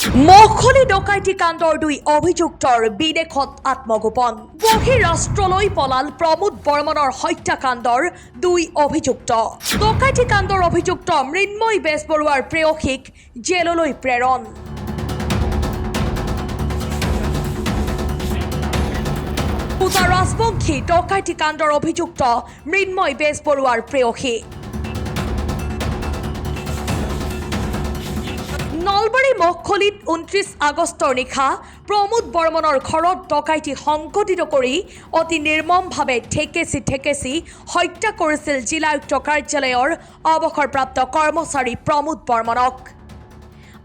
ম'হখলি ডকাইতি কাণ্ডৰ দুই অভিযুক্তৰ বিদেশত আত্মগোপন বহিৰাষ্ট্ৰলৈ পলাল প্ৰমোদ বৰ্মনৰ হত্যাকাণ্ডৰ দুই অভিযুক্ত ডকাইতি কাণ্ডৰ অভিযুক্ত মৃন্ময় বেজবৰুৱাৰ প্ৰেয়সীক জেললৈ প্ৰেৰণ পূজা ৰাজবংশী ডকাইতি কাণ্ডৰ অভিযুক্ত মৃন্ময় বেজবৰুৱাৰ প্ৰেয়সী নলবাৰী ম'হখলিত 29 আগষ্টৰ নিশা প্ৰমোদ বৰ্মনৰ ঘৰত ডকাইতি সংঘটিত কৰি অতি নিৰ্মমভাৱে ঠেকেচি হত্যা কৰিছিল জিলা আয়ুক্ত কাৰ্যালয়ৰ অৱসৰপ্ৰাপ্ত কৰ্মচাৰী প্ৰমোদ বৰ্মনক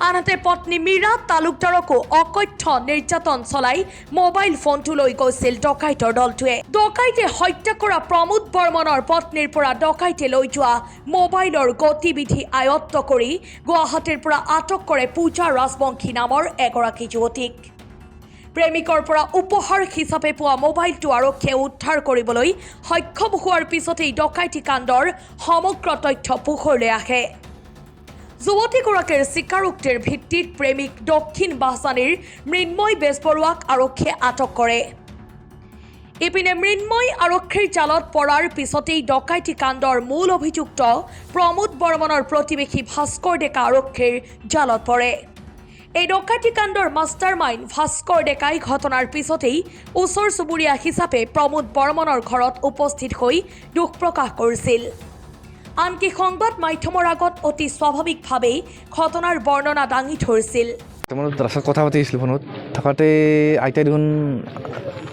আনহাতে পত্নী মীৰা তালুকদাৰকো অকথ্য নিৰ্যাতন চলাই মোবাইল ফোনটো লৈ গৈছিল ডকাইতৰ দলটোৱে ডকাইতে হত্যা কৰা প্ৰমোদ বৰ্মনৰ পত্নীৰ পৰা ডকাইতে লৈ যোৱা মোবাইলৰ গতিবিধি আয়ত্ত কৰি গুৱাহাটীৰ পৰা আটক কৰে পূজা ৰাজবংশী নামৰ এগৰাকী যুৱতীক প্ৰেমিকৰ পৰা উপহাৰ হিচাপে পোৱা মোবাইলটো আৰক্ষীয়ে উদ্ধাৰ কৰিবলৈ সক্ষম হোৱাৰ পিছতেই ডকাইতি কাণ্ডৰ সমগ্ৰ তথ্য পোহৰলৈ আহে যুৱতীগৰাকীৰ স্বীকাৰোক্তিৰ ভিত্তিত প্ৰেমিক দক্ষিণ বাহচানীৰ মৃন্ময় বেজবৰুৱাক আৰক্ষীয়ে আটক কৰে ইপিনে মৃন্ময় আৰক্ষীৰ জালত পৰাৰ পিছতেই ডকাইতি কাণ্ডৰ মূল অভিযুক্ত প্ৰমোদ বৰ্মনৰ প্ৰতিবেশী ভাস্কৰ ডেকা আৰক্ষীৰ জালত পৰে এই ডকাইতি কাণ্ডৰ মাষ্টাৰ মাইণ্ড ভাস্কৰ ডেকাই ঘটনাৰ পিছতেই ওচৰ চুবুৰীয়া হিচাপে প্ৰমোদ বৰ্মনৰ ঘৰত উপস্থিত হৈ দুখ প্ৰকাশ কৰিছিল আনকি সংবাদ মাধ্যমৰ আগত অতি স্বাভাৱিকভাৱেই ঘটনাৰ বৰ্ণনা দাঙি ধৰিছিল ৰাস্তাত কথা পাতি আহিছিলোঁ ফোনত থাকোঁতে আইতাই দেখোন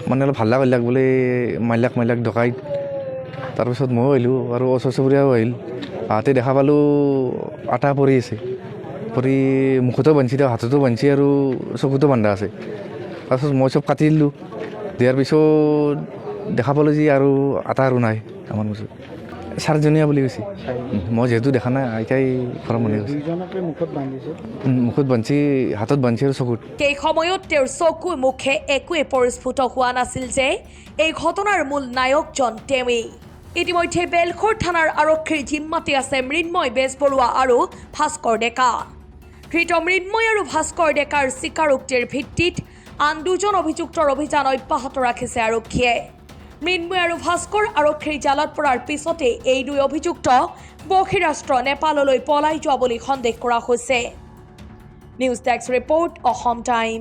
মানে অলপ হাল্লা কৰিলাক বোলে মাইলাক ডকাইত তাৰপিছত ময়ো আহিলোঁ আৰু ওচৰ চুবুৰীয়াও আহিল আহোঁতে দেখা পালোঁ আটা পৰি আছে পৰি মুখতো বান্ধি দিওঁ হাততো বান্ধি আৰু চকুতো বান্ধা আছে তাৰপিছত মই চব কাটি দিলোঁ দিয়াৰ পিছত দেখা পালোঁ যে আৰু আটা আৰু নাই আমাৰ ওচৰত চাৰজনীয়া বুলি কৈছে মই যিহেতু দেখা নাই আইতাই ঘৰৰ মানুহে কৈছে মুখত বান্ধি হাতত বান্ধি আৰু চকুত সেই সময়ত তেওঁৰ চকু মুখে একোৱে পৰিস্ফুট হোৱা নাছিল যে এই ঘটনাৰ মূল নায়কজন তেওঁৱেই ইতিমধ্যে বেলখৰ থানাৰ আৰক্ষীৰ জিম্মাতে আছে মৃন্ময় বেজবৰুৱা আৰু ভাস্কৰ ডেকা ধৃত মৃন্ময় আৰু ভাস্কৰ ডেকাৰ স্বীকাৰোক্তিৰ ভিত্তিত আন দুজন অভিযুক্তৰ অভিযান অব্যাহত ৰাখিছে আৰক্ষীয়ে মৃন্ময় আৰু ভাস্কৰ আৰক্ষীৰ জালত পৰাৰ পিছতে এই দুই অভিযুক্ত বহিৰাষ্ট্ৰ নেপাললৈ পলাই যোৱা বুলি সন্দেহ কৰা হৈছে news desk report Assam time